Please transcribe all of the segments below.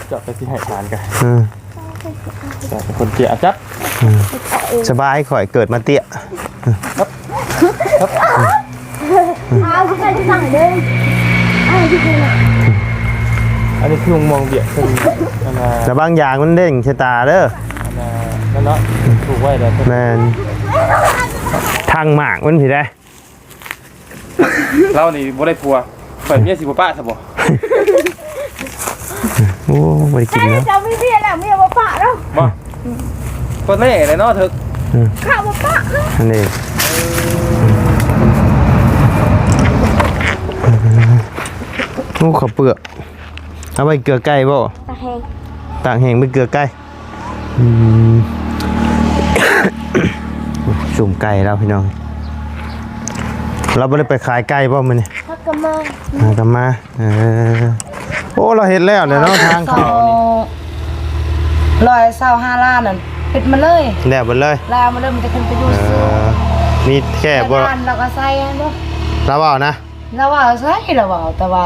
เจาะไปที่ให้ทานกันแต่เป็นคนเตี้ยจัดสบายข่อยเกิดมาเตี้ยเอาที่ใครจะสั่งเลยอันนี้คือมองเบียดเป็นแต่บางอย่างมันเด้งชะตาเด้อนั่นเนาะถูกไว้แล้วแมนทางหมากมันผิดได้เรานี่บ่ได้ผัวเปิดเมียสิบ่ป้าซะบ่โอ้ไม่ได้กินแล้วจะไม่เมียแล้วเมียมาปะแล้วบ่คนแรกเลยเนาะเถอะข้าวมาปะอันนี้โอ้ข้าวเปลือกเอาไปเกลือไก่บ่ตากแห้งไปเกลือไก่สุ่มไก่แล้วพี่น้องเราไม่ได้ไปขายไก่ป่ะมันเนี่ยกลับมาโอ้เราเห็นแล้วเนี่ยเนาะทางเขา125 ล้านนั่นปิดมาเลยแล้วหมดเลยแล้วมาเลยมันจะขึ้นไปดูมีแค่บ่เราก็ใส่เนาะเราเอานะเราว่าใส่เราว่าแต่ว่า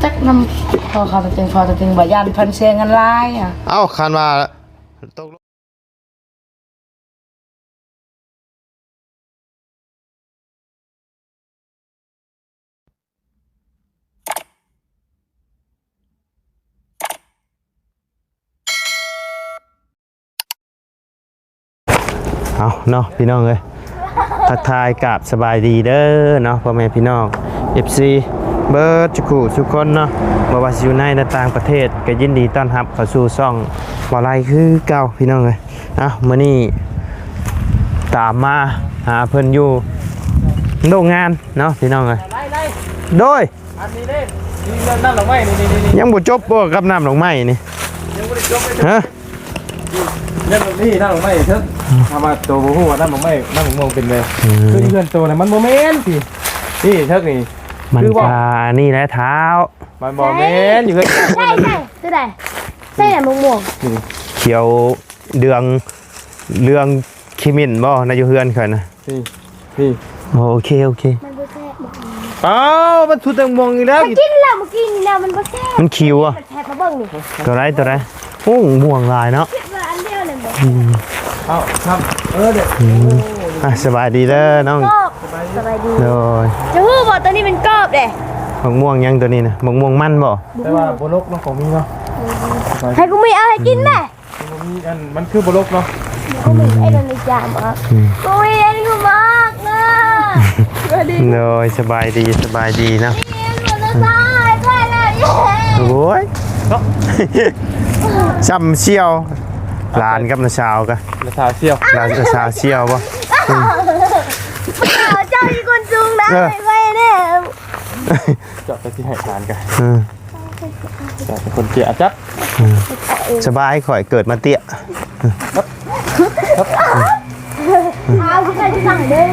จักน้ำพอเขาจะจึงบ่ยันพันเสียงกันลายอ่ะเอ้าคันว่าตกเอาเนาะพี่น้องเลยทักทายกับสบายดีเด้อเนาะพ่อแม่พี่น้อง FC เบิร์ดจุกุทุกคนเนาะบ่ว่าสิอยู่ในและต่างประเทศก็ยินดีต้อนรับเข้าสู่ช่องบ่ไรคือเก่าพี่น้องเลยมื้อนี้ตามมาหาเพิ่นอยู่โรงงานเนาะพี่น้องเลยโดยอันนี้เด้นี่น้ำดอกไม้นี่ยังบ่จบบ่กับน้ำดอกไม้นี่ยังบ่ได้จบเลยฮะเรื่องนี้น้ำดอกไม้เถอะทำมาโตบ่ฮู้ว่าน้ำดอกไม้น้ำมองเป็นเลยคือเพื่อนโตน่ะมันบ่แม่นสินี่เถิกนี่มันกานี่แหละเท้ามันบ่แม่นอยู่เฮ้ยใช่คือไหนใช่ไหนม่วงเขียวเดืองคิมินบ่ในอยู่เฮือนเพิ่นน่ะนี่โอเคมันบ่แซ่บอ้าวมันสุดตังมองอีกแล้วกินแล้วเมื่อกี้นี่แล้วมันบ่แซ่บมันคิวอ่ะแซ่บมาเบิ่งนี่ตัวไรโอ้ม่วงลายเนาะอันเดียวเลยบ่เอาครับเด็กสบายดีเด้อน้องสบายดีโดยจะฮู้บ่ตัวนี้เป็นกรอบเด้มะม่วงยังตัวนี้นะมะม่วงมันบ่แต่ว่าบ่ลกเนาะของมีเนาะให้กูมีเอาให้กินแม่มีอันมันคือบ่ลกเนาะกูมีไอ้นั่นนี่จามอ่ะกูมีอันนี้กูมากนะโดยสบายดีนะโอ้ยซ้ำเชี่ยวลานกับนาชาวกันนาชาวเชี่ยวลานนาชาวเชี่ยวป่ะเจ้าที่คนจุงนะไปเนี่ยเจาะไปที่ให้ทานกันแต่เป็นคนเตี้ยจัดสบายข่อยเกิดมาเตี้ยเอาที่ใครจะสั่งเลย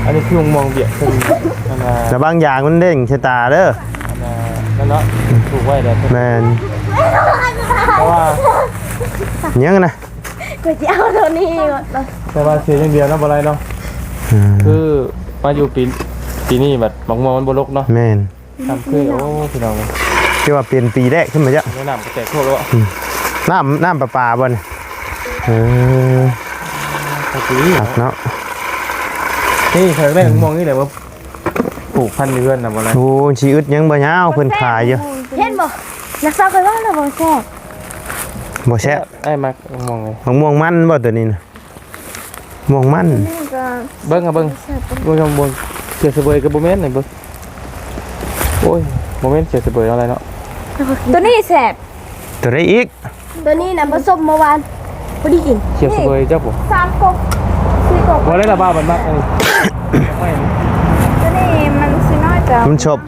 อันนี้คือมองเบียดเป็นแต่บางอย่างมันเด้งชะตาเด้อนั่นเนาะถูกไว้แล้วแมนเพราะว่ายังนะกูจะเอาตัวนี้แต่ว่าเสียอย่างเดียวนะบ่ไรเนาะคือมาอยู่ปีนี้แบบบางมองมันบลกเนาะแมนทำคือโอ้พี่น้องที่ว่าเปลี่ยนปีแรกขึ้นมาเยอะน้ำกระแตกพวกแล้วน้ำปลาบ่นครับเนาะนี่เคยได้มองนี่แหละว่าปลูกพันธุ์เรือนนะบ่ไรโอ้ชีอึดยังบ่ยาวเพิ่นขายเยอะเห็นบ่นักสาวเคยว่าเราบ่แซ่บบ่แซ่บไอ้มักมองไงม่วงมันบ่ตัวนี้นะม่วงมันเบิ้งบ่ชมบนเสียสเบยกับโมเมนต์ไหนเบิ้งโอ้ยโมเมนต์เสียสเบยอะไรเนาะตัวนี้แซ่บตัวได้อีกตัวนี้นะผสมเมื่อวานพอดีกินเสียสเบยเจ้าผม3 กบ4 กบบ่ได้ละบ้ามันมากอันนี้ตัวนี้มันสิน้อยจ้ะมันชบ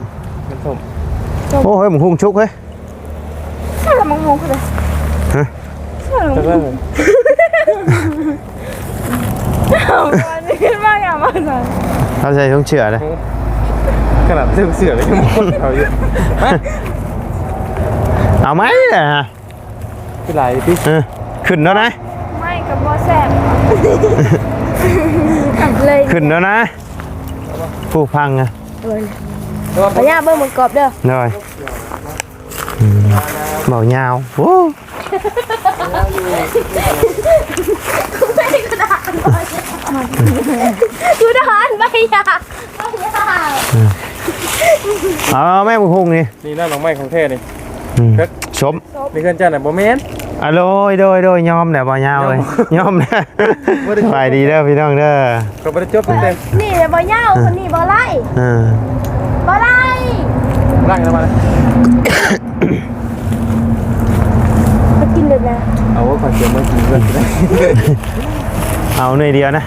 โอ้เฮ้ยมึงหุ่งชุกเฮ้ยใช่ละมึงงงเลยฮะจะได้วันนี้ขึ้นมาอย่างมาสั่นเขาใส่ช่องเชือเลยขนาดเสือเลยยังหมดเขาเยอะเอาไหมเนี่ยขึ้นไหลพี่ขึ้นแล้วนะไม่กับบ่แซ่บเลยขึ้นแล้วนะผู้พังอะ พญาเบิ่งมันกรอบเด้อ rồi màu nhauกูทหารไปอ่ะ mấy một hùng đi นี่น้ำหนองไม้ของแท้นี่ sớm นี่เพื่อนเจ้าน่ะบ่แม่น alo đôi nhom nè vào nhau rồi nhom nè phải đi đâu phi đông đó ก็บ่ได้จบเต็ม นี่บ่เหย้าคนนี้บ่ไล่บ่ไล่ ๆร่างกันมาเลย มากินเลยนะ เอาว่าขอเสียงมากินเพื่อนได้ เอาหน่อยเดียวนะ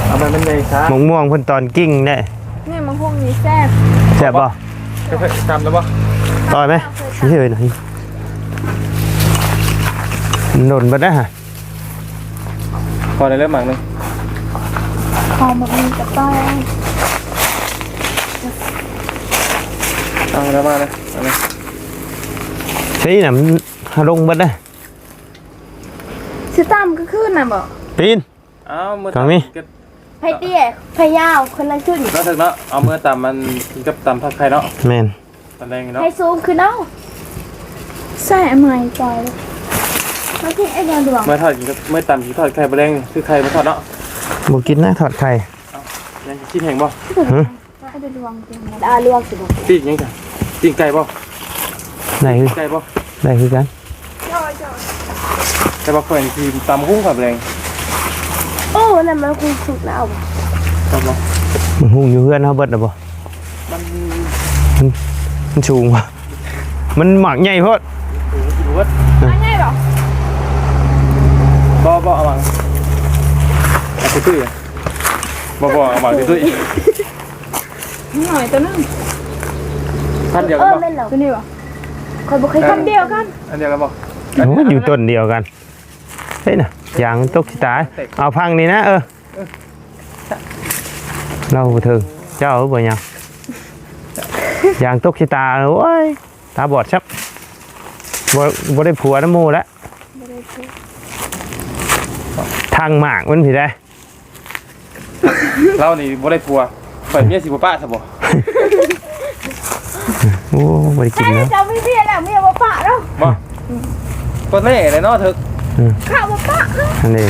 เอามันในช้าม ะม่วงเพิ่นตอนกิ้งได้ นี่มันพวกนี้แซ่บ แซ่บบ่ จำแล้วป่ะ ต่อยไหมนี่เลยหน่อยหล่นไปได้ฮะ พอได้เริ่มหมักนึง หอมแบบนี้กับต้อย เอาแล้วมาเลยเอาเลย นี่น่ะมันลงเบิดได้ สิตามก็ขึ้นน่ะบ่ ปีน เอามือ ตรงนี้ ไผเตี้ยไผยาวคนละขึ้น แล้วถึงเนาะเอามือตำมันกับตำผักไข่เนาะ แมน ตำแดงเนาะ ไผซูมขึ้นเอาใส่ใหม่ใจมาที่ไอ้ยอดวง เมื่อทอดกินกับเมื่อตำกินทอดไข่แดงคือไข่มาทอดเนาะ บ่กินนะทอดไข่ ยังกินแห้งบ่ ไอ้ดวงจริงนะลวงสิบ่ ปีกยังจ้ะปีกไก่บ่ ได้คือ ไก่บ่ ได้คือกัน ไก่บ่ค่อยกินตำกุ้งกับแดง โอ้นั่นมันคุณสุกแล้ว ครับบ่ มันหุงอยู่เฮือนเฮาเบิดน่ะบ่ มัน มันสูงว่ะมันหมักใหญ่โพด กินเวิร์ด ไม่ใช่หรอ บ่เอาหมักเอาไปตื้อบ่เอาหมักตื้อ หน่อยตัวนึง พันเดียวกันบ่ เล่นเหรอ ตัวนี้บ่ คนบ่เคยทำเดียวกัน อันเดียวกันบ่ โอ้อยู่ต้นเดียวกันเฮ้ยน่ะยางตกสิตายเอาพังนี่นะเราถึงเจ้าบ่ยังยางตกสิตาโอ้ยตาบอดชับบ่ได้ผัวน้ำมูแล้วทางหมากมันผิดได้ เรานี่บ่ได้ผัวข่อยเมียสิบ่ป้าซะบ่ โอ้บ่ได้กิน ใช่ แล้ว จะไม่เพี้ยนแล้วเมียบ่ปะแล้ว บ่ก็แน่เลยเนาะถึก ข้าวบ่ปะ อันนี้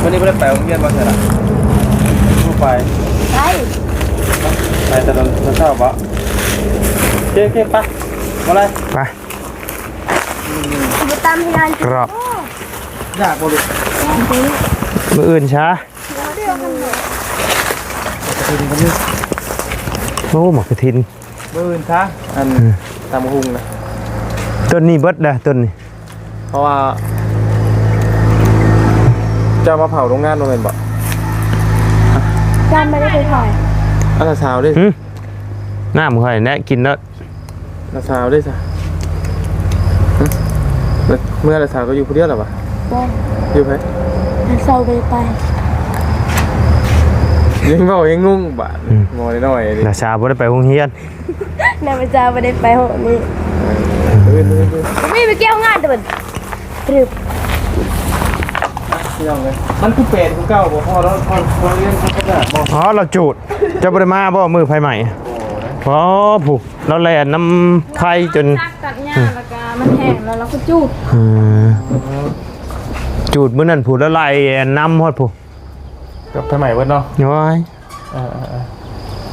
วันนี้บ่ได้ไปโรงเรียนบ่ใช่ล่ะบ่ไป ไป ไปแต่ตอนเช้าบ่โอเคไปมาเลย ไป มาตามที่งาน กรอบ อยากบ่ลูก มืออื่นช้าโอ้หมากกระทิน มื้ออื่นซะอันตำหุงนะ ต้นนี้เบิดเด้อต้นนี้ เพราะว่าจะมาเผาโรงงานโรงเรียนบ่ จานไม่ได้ไปถ่าย อันละสาวดิ น้ำค่อยแนะกินแล้ว ละสาวดิซะเมื่อละสาวก็อยู่ผู้เดียวหรอวะ บอล อยู่ไผ เศร้าไป ยังเว้ายังงงบาดงอยน้อยดิ นาชาบ่ได้ไปโรงเรียน นายประจาไม่ได้ไปห้องนี้ อื่น ไม่ไปเกี่ยวงานแต่มันตรึบ เที่ยงเลยมันคือเป็ดคือเก่าบ่พอแล้วพอเรียนเขาก็ได้บ่ อ๋อเราจูดจะบ่ได้มาบ่มือไฟใหม่อ๋อผู้เราแล่น้ำไฟจน จักตัดหญ้าแล้วก็มันแห้งแล้วเราก็จูด จูดมื้อนั้นผู้ละลายน้ำฮอดผู้ กับไปใหม่เบิดเนาะ น้อย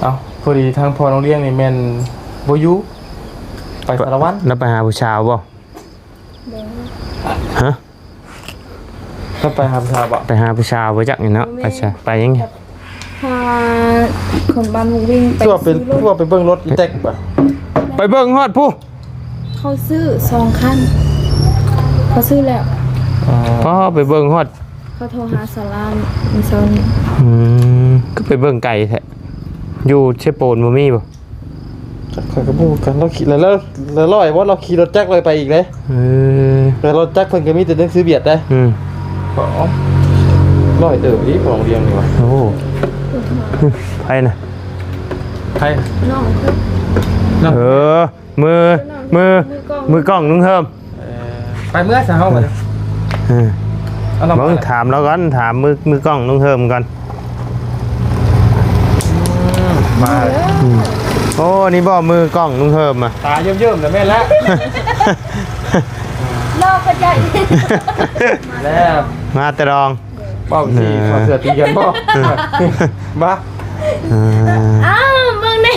เอาพอดีทางพอโรงเรียนนี่แม่นบ่อยู่ไปสารวัตร แล้วไปหาผู้ชาวบ่ฮะ ก็ไปหาชาวบ่ ไปหาผู้ชาวบ่จักนี่เนาะไปซะไปยังไง พาคนบ้านมุงวิ่งไป ตัวเป็นตัวไปเบิ่งรถอีแท็กบ่ ไปเบิ่งฮอดผู้ เขาซื้อ2คันเขาซื้อแล้ว พอไปเบิ่งฮอด เขาโทรหาสารามมีเซานี่ ก็ไปเบิ่งไก่แท้อยู่เชฟโปนบ่มีบ่ ข่อยก็บ่กันเราขี่แล้วร้อยว่าเราขี่รถจักรเลยไปอีกเลย แต่รถจักรเพิ่นก็มีแต่หนังสือเบียดได้ก็ร้อยอีของเรียงนี่ว่ะ โอ้ไปนะ ใคร น้องคือ มือกล้องนุ่งเฮิม ไปเมื่อเช้าบ่ เอาเรา มึงถามเราก่อนถามมือกล้องลุงเฮิมก่อน มา โอ้นี่บ่มือกล้องลุงเฮิมอ่ะ ตาเยิ่มๆแต่แม่นแล้ว ลอกกระจาย แล้ว มาแต่รอง เป้าที่ขอเสือตีกันบ่มา อ้าวมึงนี่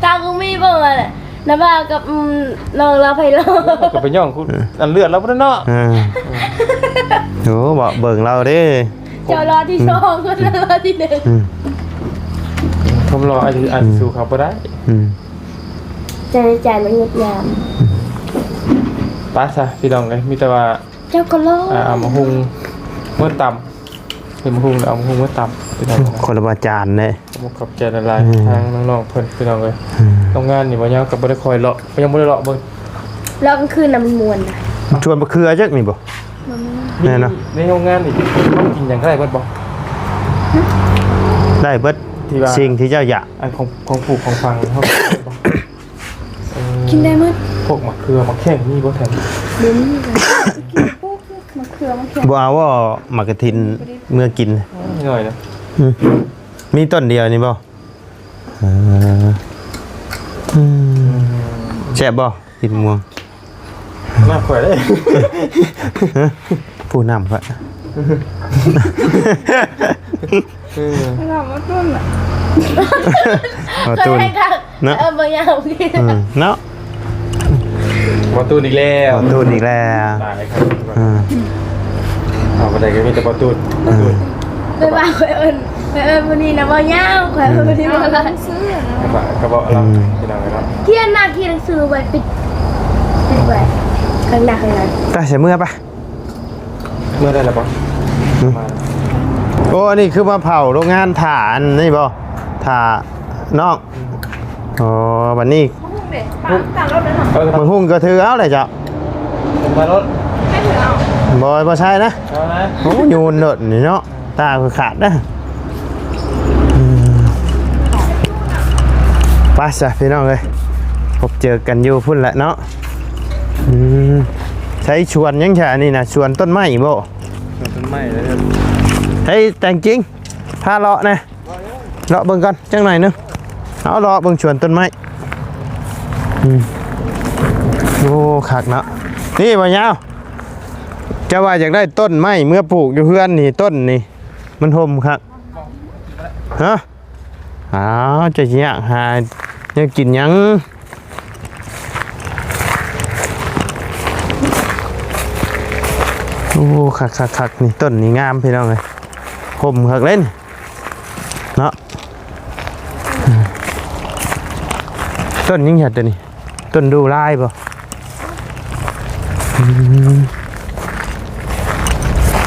ตากูมีบ่มาแหละน้ำบ่าวกับน้องเราไปลอก ก็ไปย่องคุณอันเลือดแล้วพุ่นเนาะ โอ้บอกเบิ่งเราดิ เจ้ารอที่สองคนรอที่หนึ่ง ผมรออันสู่เขาบ่ได้ ใจมันงดงาม ไปซะพี่น้องเลยมีแต่ว่า เจ้าก็ลอก เอามาหุงเมื่อต่ำเป็นมาหุงเอามาหุงเมื่อต่ำพี่น้อง คนละบาจานเลย ผมขอบใจละลายทางน้องๆเพิ่นพี่น้องเลยโรงงานนี่บ่ยาวกับ่ได้คอยเลาะยังบ่ได้เลาะเบิ่ง ลอกกลางคืนน้ำมันมวนนะ ชวนมาเครือจักนี่บ่ แน่เนาะ ในโรงงานนี่ต้องกินอย่างไรเบิดบ่ ได้เบิด ที่ว่า สิ่งที่เจ้าอยาก อันของปลูกของฟังเฮา กินได้มั้ย พวกมะเขือมะแข้งนี่บ่แทน เดี๋ยวนี้เลยมะเขือมะเขือ บ่เอาว่าหมากกระทินเมื่อกิน หน่อยนะ มีต้นเดียวนี่บ่แซ่บบ่กินม่วง น่าข่อยได้ ผู้นำครับ เรามาต้นอ่ะ เอาตูน เนอะ บางอย่างพี่ เนาะ ประตูอีกแล้ว เอาตูนอีกแล้ว ตายครับเอาบ่ได้ก็มีแต่ประตู ไปบ้าไปเอิญวันนี้นะบางอย่างไปวันนี้มาละซื้อก ระบอกเราพี่น้องครับ เที่ยนหน้าที่หนังสือไว้ปิดไว้ข้างหน้าข้างหลัง ไปใส่เมื่อปะ เมื่อได้แล้วบ่มา โอ้อันนี้คือมาเผาโรงงานถ่านนี่บ่ถ่านอกอ๋อวันนี้ มันหุ่งก็ถือเอาเลยจ้ะ มารถ บอยบ่ใช่นะ เอานะ โอ้ยูนเนดนี่เนาะตาคือขาดนะไปซะพี่น้องเลยพบเจอกันอยู่พุ่นแหละเนาะใช้ชวนยังไงนี่นะชวนต้นไม้บ่ ต้นไม้แล้ว ใช้แต่งจริงพาเลาะนะเลาะเบิ่งกันจังหน่อยนึงเอาเลาะเบิ่งชวนต้นไม้โอ้คักเนาะนี่บ่ยาวจะว่าอยากได้ต้นไม้เมื่อปลูกอยู่เพื่อนนี่ต้นนี่มันห่มครับฮะอ้าวจะอยากหาเนี่ยกินหยังโอ้คักนี่ต้นนี่งามพี่น้องเลยห่มคักเล่นเนาะต้นยิ่งใหญ่ตัวนี้ต้นดูลายป่ะ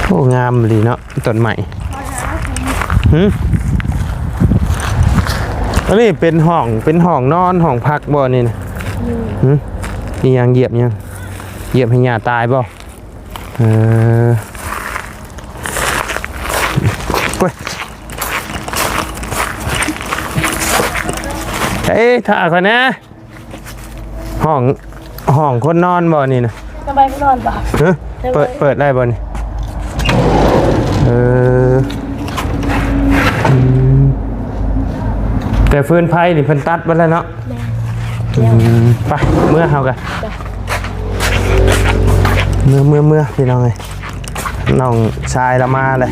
โอ้งามเลยเนาะต้นใหม่อันนี้เป็นห้องนอนห้องพักบ่นี่นะนี่ยังเหยียบให้หญ้าตายบ่เว้ยเอ้ยถ่าก่อนนะห้องคนนอนบ่นี่นะ สบายก็นอนป่ะ เปิดได้บ่นี่แต่ฟืนไฟนี่เพิ่นตัดไปแล้วเนาะไปเมื่อเฮากันเมื่อพี่น้องเอ้ยน้องชายเรามาเลย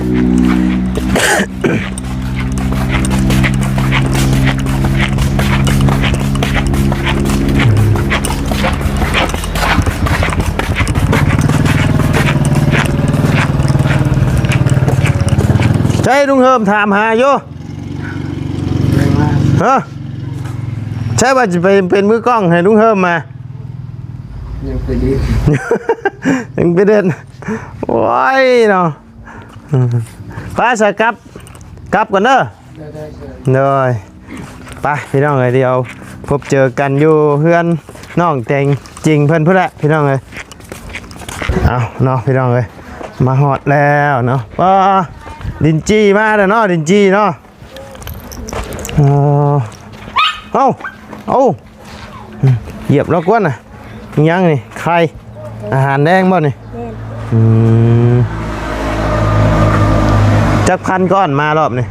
ใช่ลุงเฮิมถามหาโยฮะใช่ว่าจะไปเป็นมือกล้องให้ลุงเฮิมมายังไปเด่นโอ้ยเนาะไปสกลับก่อนเด้อเลยไปพี่น้องเลยเดียวพบเจอกันอยู่เพื่อนน้องแต่งจริงเพื่อนเพื่อนแหละพี่น้องเลยเอาเนาะพี่น้องเลยมาหอดแล้วเนาะป้าดินจี้มาแล้วเนาะดินจี้เนาะเอาเหยียบแล้วกวนน่ะยังนี่ไข่อาหารแดงบ่นี่ จักพันก้อนมารอบนี่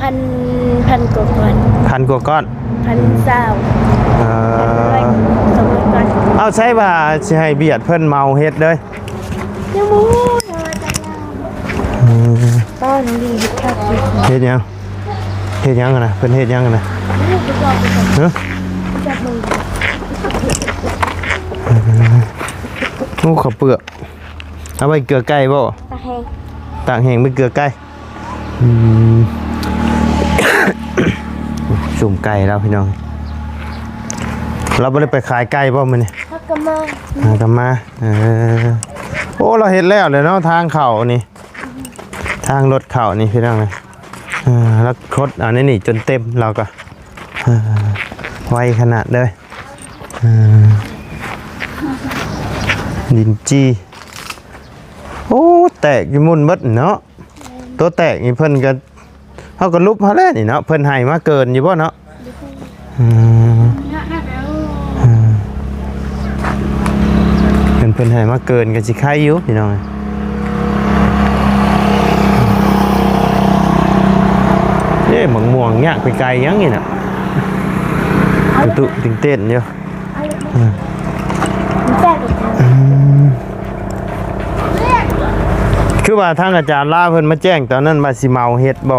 พันกว่าก้อน พันกว่าก้อน 1,000 200ก้อน เอาใช่ว่าสิให้เบียดเพิ่นเมาเฮ็ดเด้ย ยังมูตอนนี้ค่ะ เฮ็ดหยังกันนะเพิ่นเฮ็ดหยังกันนะฮะโอ้ข้าวเปลือกเอาไว้เกลือไก่บ่ ตาแห้ง ต่างแห่งไปเกลือไก่สุ่มไก่แล้วพี่น้องเราไม่ได้ไปขายไก่บ่มื้อนี้ พักกันมา กลับมาโอ้เราเห็นแล้วเลยเนาะทางเข่านี่ทางรถเข่านี่พี่น้องเลยแล้วคดอันนี้นี่จนเต็มเราก็ไวขนาดเลยดินจีโอ้แตกอยู่มุ่นเบิดเนาะตัวแตกนี่เพิ่นก็เขาก็ลุบเขาแล้วนี่เนาะเพิ่นให้มาเกินอยู่บ่เนาะเพิ่นให้มาเกินก็สิคายอยู่พี่น้องเอ๊ะหมังม่วงเนี่ยไปไกลยังนี่น่ะตุติงเต้นอยู่ แซ่บอีก คือว่าทางอาจารย์ลาเพิ่นมาแจ้งตอนนั้นว่าสิเมาเฮ็ดบ่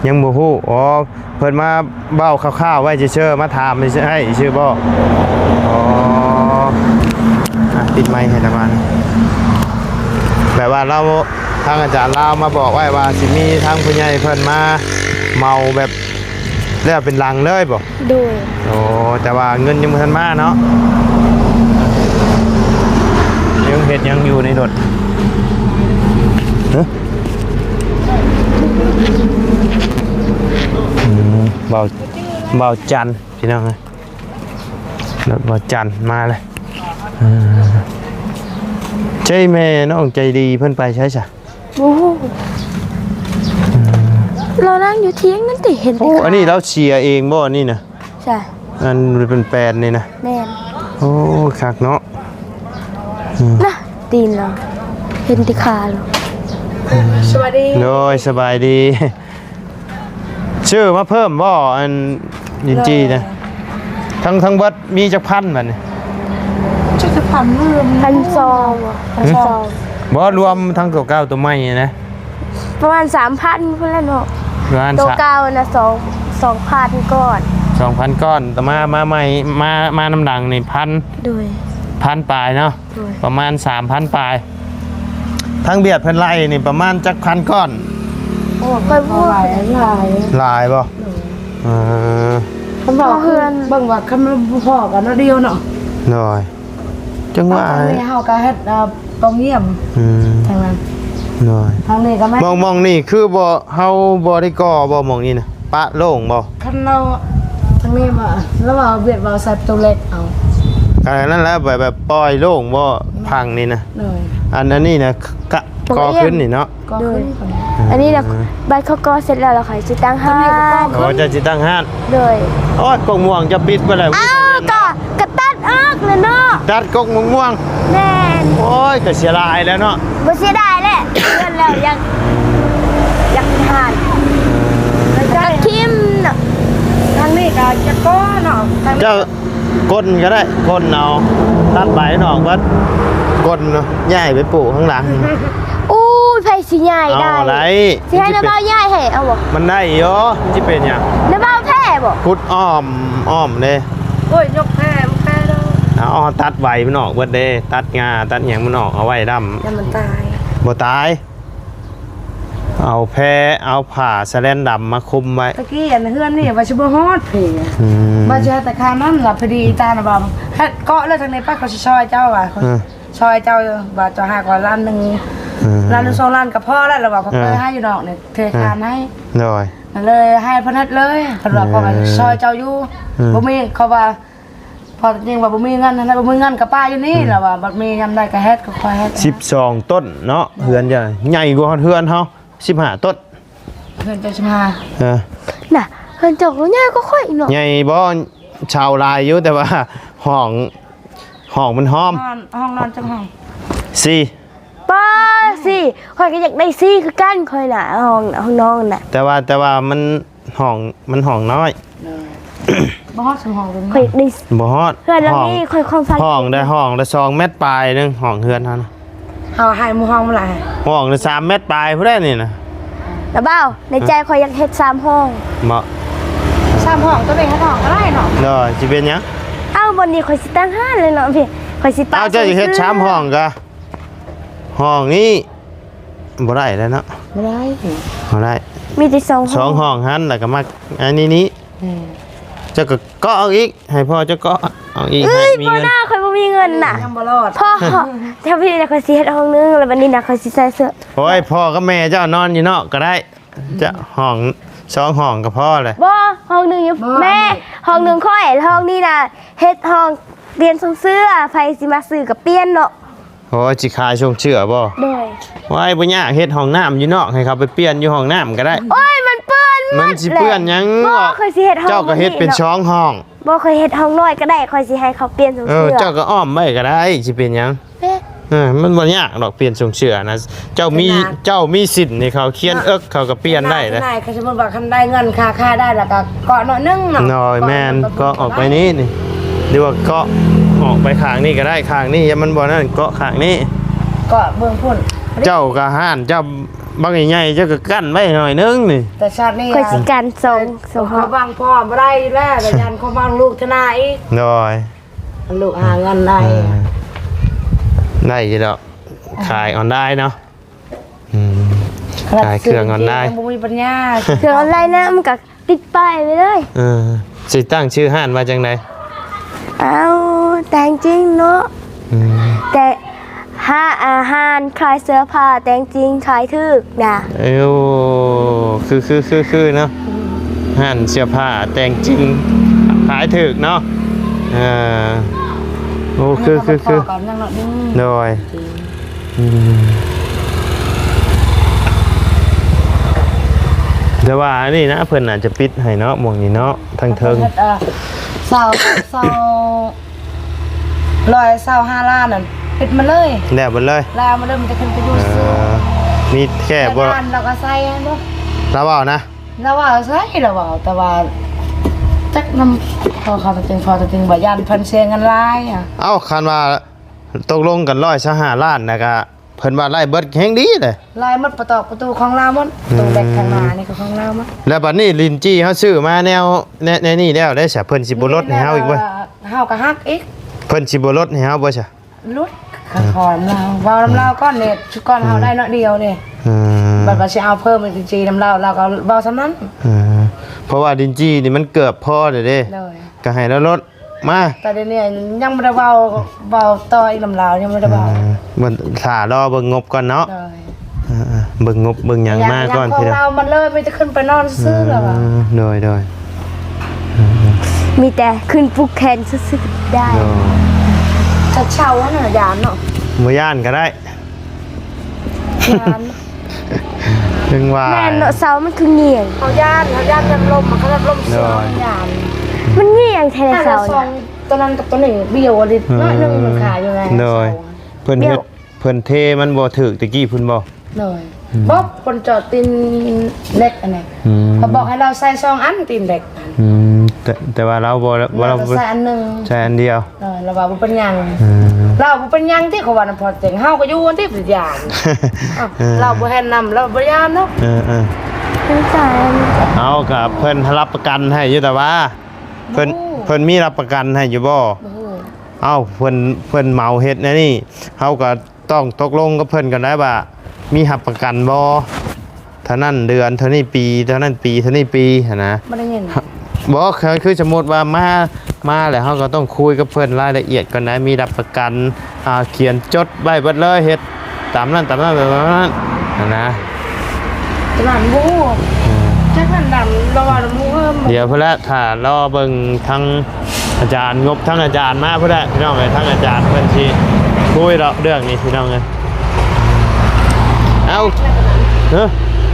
ยังบ่ฮู้ อ๋อเพิ่นมาเบ้าคร่าวๆไว้เฉยๆมาถามให้ชื่อบ่อ๋อติดไมค์ให้ละมันแบบว่าเราทางอาจารย์ลาวมาบอกไว้ว่าสิมีทางผู้ใหญ่เพิ่นมาเมาแบบแล้วเป็นลังเลยบ่ โดย โอ้แต่ว่าเงินยังบ่ทันมาเนาะยังเฮ็ดยังอยู่ในรถเบาจันพี่น้องนะรถเบาจันมาเลยใช่แม่น้องใจดีเพิ่นไปใช่จ้ะ บ่ฮู้เรานั่งอยู่เที่ยงนั่นติเห็น โอ้อันนี้เราเชียร์เองบ่นี่นะ ใช่ อันเป็นแปลนนี่นะ แม่น โอ้คักเนาะ นะตีนเราเห็นที่ขาเรา สวัสดี โดยสบายดี ชื่อมาเพิ่มบ่อันยินจีนะทั้งเบิดมีจักพันบัดนี่ ชุดจะพันมือ 1,200บ่ บ่รวมทั้งเก่าๆตัวใหม่นะ ประมาณ 3,000พุ่นแหละเนาะ ประมาณ ตัวเก่าน่ะ2,000ก่อน 2,000 ก้อนแต่มาใหม่มาน้ำดังนี่พัน โดย ปลายเนาะ โดย ประมาณ 3,000 ปลายทั้งเบียดเพิ่นไล่นี่ประมาณจักพันก้อน โอ้ก็พูดหลาย หลายบ่อ่า คำบอกเพื่อนเบิ่งว่าคำพ่อกันเดียวเนาะ หน่อยจังหวะ ทางนี้เฮาก็เฮ็ดตรงเยี่ยมทางนั้น หน่อย ทางนี้ก็ไม่ มองนี่คือบ่เฮาบ่ได้ก่อบ่มองนี่นะปะโล่งบ่ คันเราทางนี้มาแล้วว่าเบียดว่าใส่ตัวเล็กเอา อะไรนั่นแหละแบบปล่อยโล่งบ่พังนี่นะ เลย อันนั้นนี่นะก่อขึ้นนี่เนาะ ก็ขึ้น อันนี้นะใบข้าวกอเสร็จแล้วเราขายสิตังห้า โอ้จะสิตั้งห้าน เลย โอ้ยกงม่วงจะปิดไปแล้ว อ้าวกระตัดออกเลยเนาะ ดัดกงม่วง แม่น โอ้ยก็เสียดายแล้วเนาะ บ่เสียดายแหละเงินแล้วยังทานกระทิมน่ะ ทางนี้ก็จะก้อเนาะทางนี้ เจ้าก้นก็ได้ก้นเอาตัดใบนอกวัดก้นเนาะย้ายไปปลูกข้างหลัง อู้ยไผสิใหญ่ เอา ได้ อะไร สิให้น้าเบ้าใหญ่ให้เอาบ่ มันได้เหรอที่เป็นหยัง น้าเบ้าแพ้บ่ พุดอ้อมเลย โอ้ยยกแพ้แพ้เด้อ เอาตัดใบมันออกเบิดเด้ตัดงาตัดหยังมันออกเอาไว้ด อย่ามันตาย ำบ่ตาย เอาแพรเอาผ่าสแลนดำมาคุมไว้ ตะกี้อันเฮือนนี่ว่าสิบ่ฮอดเพว่าจะแต่คานั้นล่ะพอดีตาน่ะบ่เฮ็ดเกาะเลยทางนี้ป้าเขาสิซอยเจ้าว่ะซอยเจ้าว่าจะหากว่าล้านหนึงล้านหนึง2ล้านก็พอแล้วล่ะว่าเพิ่นเคยให้อยู่ดอกนี่เทคานให้ หน่อย เลยให้เพิ่นเฮ็ดเลยเพิ่นว่าพอกันซอยเจ้าอยู่บ่มีเขาว่าพอจริงว่าบ่มีเงินนั่นแหละบ่มีเงินกับป้าอยู่นี่ล่ะว่าบัดมียามใดก็เฮ็ดก็ค่อยเฮ็ด 12 ต้นเนาะเฮือนจะใหญ่กว่าเฮือนเฮา15 ต้น เพิ่นจะมา น่ะเพิ่นเจ้าก็ใหญ่ก็ค่อยเนาะ ใหญ่บ่ชาวลายอยู่แต่ว่าห้องมันหอม ห้องนอนจังห้อง สี่ ป้าสิคอยก็อยากได้ซี่คือกั้นคอยน่ะห้องน้องน่ะ แต่ว่ามันห้องน้อย บ่ฮอดสมองตรง คอย นี้ อยากได้ บ่ฮอด เพื่อนแล้วนี่คอยความฝัน ห้องได้ห้องละ2เมตรปลายนึงห้องเฮือนเฮานะ เฮาให้หมู่ห้องมาหลาย ห้องละ3เมตรปลายพุ่นได้นี่นะ แล้วเบ้าในใจคอยอยากเฮ็ด3ห้อง เหมาะ 3ห้องตัวเองให้ห้องก็ได้เนาะ เด้อสิเป็นหยัง เอ้าบนนี้คอยสิตั้งห้านเลยเนาะพี่คอยสิตั้ง เอาเจ้าสิเฮ็ด3ห้องกะห้องนี้บ่ได้แล้วเนาะ ไม่ได้ บ่ได้ มีแต่2 ส ห้ อ อง ง ห้องหันแล้วก็มาอันนี้เจ้าก็เอาอีกให้พ่อเจ้าก็เอาอีก เอ้ ให้ ย มี บ่ เงิน น่าคอยบ่มีเงินน่ะ ยังบ่รอด พ่อถ้าพี่น่ะคอยสิเฮ็ดห้องนึงแล้ววันนี้น่ะคอยสิใส่เสื้อ โอ้ยพ่อกับแม่เจ้านอนอยู่นอกก็ได้จะห้อง2ห้องก็พอเลย บ่ห้องนึงอยู่แม่ห้องนึงค่อยห้องนี้น่ะเฮ็ดห้องเปลี่ยนทรงเสื้อไผสิมาซื้อกับเปลี่ยนเนาะ โอ้ยสิขายช่วงเชื่อบ่ โดย ว้ายบ่ยากเฮ็ดห้องน้ำอยู่นอกให้เขาไปเปลี่ยนอยู่ห้องน้ำก็ได้ โอ้ยมันเปื้อนห มันสิเปื้อนหยัง บ่เคยสิเฮ็ดห้อง เจ้าก็เฮ็ดเป็นช่องห้อง บ่เคยเฮ็ดห้องน้อยก็ได้คอยสิให้เขาเปลี่ยนทรง เออ เสื้อ เจ้าก็อ้อมไว้ก็ได้สิเป็นหยัง เอ๊ะ มันบ่ยากดอกเปลี่ยนทรงเสื้อนะเจ้ามีสิทธิ์นี่เขาเขียนเขาก็เปลี่ยนได้เลย ได้คือสมมุติว่าคันได้เงินค่าได้แล้วก็เกาะหน่อยนึงเนาะ น้อยแม่นก็ออกไปนี้นี่หรือว่าก็ออกไปข้างนี้ก็ได้ข้างนี้อย่ามันบ่นั่นก็ข้างนี้ เกาะเบื้องพุ่น เจ้าก็ห้านเจ้าบางใหญ่ๆเจ้าก็กั้นไว้หน่อยนึงนี่ แต่ชาตินี้ คอยสิกันส่งห้ เขา อง บางพ่อบ่ได้แล้วแต่ยันเขาบางลูกทนายอีก น้อย ลูกหาเงินได้ ได้อยู่ดอกขายออนไลน์เนาะอืมขายเครื่องออนไลน์ บ่มีปัญญา เครื่องออนไลน์นะมันก็ติดป้ายไว้เลย สิตั้งชื่อห้านมาจังได เอาแต่งจริงเนาะ อืม แต่อาหารขายเสื้อผ้าแต่งจริงขายถึกนะ เอ้วคือเนาะห้านเสื้อผ้าแต่งจริงขายถึกเนาะโอ้คือ ก่อนนั่งหน่อยนึง โดยอืมแต่ว่าอันนี่นะเพิ่นอาจจะปิดให้เนาะหมวงนี้เนาะทางเทิง เศร้า125ล้านนั่นปิดมาเลย แล้วเบิดเลย แล้วมาเริ่มจะขึ้นไปดู เอ ซื้อ อมีแค่บ่ บ้านเราก็ใส่เนาะ เราเว้านะ เราว่าใส่เราว่าแต่ว่าจักน้ำพอเขาจริงบ่ยันเพิ่นเสียเงินหลายอ่ะ เอ้าคันว่าตกลงกัน125ล้านนะก็เพิ่นว่าไล่เบิดแฮงดีเลย ลายมัดประตูของเราหมดตรงเด็กข้างหน้านี่ก็ของเราหมด แล้วบัดนี้ลินจี้เฮาซื้อมาแนวนี่แล้วได้ซะเพิ่นสิบ่ลดให้เฮาอีกบ่ เฮาก็ฮักอีก เพิ่นสิบ่ลดให้เฮาบ่ซะ ลุดขอน้ำเราเว้าน้ำเราก้อนเนี่ยชุดก้อนเฮาได้เนาะเดียวนี่ อืม บัดว่าสิเอาเพิ่มอีกจีน้ำเราก็เว้าซำนั้น เพราะว่าลินจี้นี่มันเกือบพอเด้ เลย ก็ให้เราลดมา แต่เดี๋ยวนี้ยังบ่ได้เว้าต่ออีกน้ำเรายังบ่ได้เว้า มันถ้ารอเบิ่งงบก่อนเนาะ เลย เบิ่งงบเบิ่งหยังมาก่อน ขอ พี่ ง น้อง เรามันเลยไม่จะขึ้นไปนอนซื่อแล้วอ่ะ โดย มีแต่ขึ้นปุกแคนซื้อๆได้ จะเช่าน่ะยานเนาะ บ่ย่านก็ได้ ยาน ถึงว่า แม่นเนาะเสามันคือเงี่ยง เขาย่านน้ำลมเขาน้ำลมเสือหยาน มันเงี่ยงแทน ถ้า เสา เราซอ น่ะ งตัวนั้นกับตัวนี้เบี้ยวอะไรน้อยนึงมันขายอยู่ไง โดยเพิ่นเฮ็ดเพิ่นเทมันบ่ถึกตะกี้เพิ่นบ่ เลยบ๊อบคนจอดตีนเล็กอันนี้เขาบอกให้เราใส่ซองอันตีนเล็ก แต่ว่าเราบ่ เราใส่อันนึง ใช้อันเดียว เราว่าบ่เป็นยังเราบ่เป็นยังที่เขาว่าพอเจ๋งเฮาก็อยู่ที่ปริยานเราบ่เห็นนำเราบ่ยานเนาะ ทั้งสาย เอากับเพิ่นรับประกันให้อยู่แต่ว่าเพิ่นมีรับประกันให้อยู่บ่เอ้าเพิ่นเหมาเฮ็ดนะนี่เฮาก็ต้องตกลงกับเพิ่นกันได้ว่ามีรับประกันบ่เท่านั้นเดือนเท่านี้ปีเท่านั้นปีเท่านี้ปีหั่นนะ บ่ได้เงิน บ่คือสมมุติว่ามาแล้วเฮาก็ต้องคุยกับเพิ่นรายละเอียดก่อนนะมีรับประกันเขียนจดไว้เบิดเลยเฮ็ดตามนั้นแบบนั้นนะ ตลาดหมูจักมันดำเราว่าหมูเพิ่ม เดี๋ยวเพื่อนละถ้ารอเบิ่งทั้งอาจารย์งบทั้งอาจารย์มาเพื่อนละพี่น้องเลยทั้งอาจารย์เพื่อนที่คุยเราเรื่องนี้พี่น้องเลยเอาเนอะ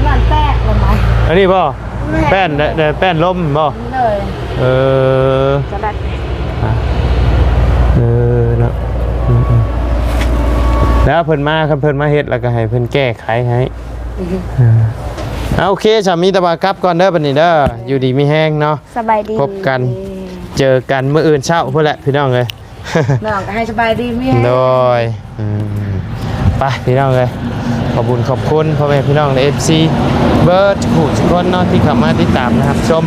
ร้านแป้งละมั้ย อันนี้ป่ะแป้นได้แป้นล้มป่ะ เลย เออ จะแบบ เนาะได้ แล้วเพิ่นมาครับเพิ่นมาเฮ็ดแล้วก็ให้เพิ่นแก้ไขให้เอาโอเคสามีตะบากลับก่อนเด้อบัดนี้เด้ออยู่ดีมีแห้งเนาะ สบายดี พบกันเจอกันมื้ออื่นเช้าพุ่นแหละพี่น้องเอ้ย น้องก็ให้สบายดีมี โดยไปพี่น้องเลยขอบคุณพ่อแม่พี่น้องใน FC เบิร์ดทุกคนเนาะที่เข้ามาติดตามนะครับชม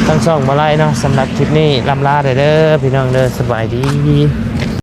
ทั้งช่องมาไล่เนาะสำหรับคลิปนี้ลำลาเด้อพี่น้องเด้อสบายดี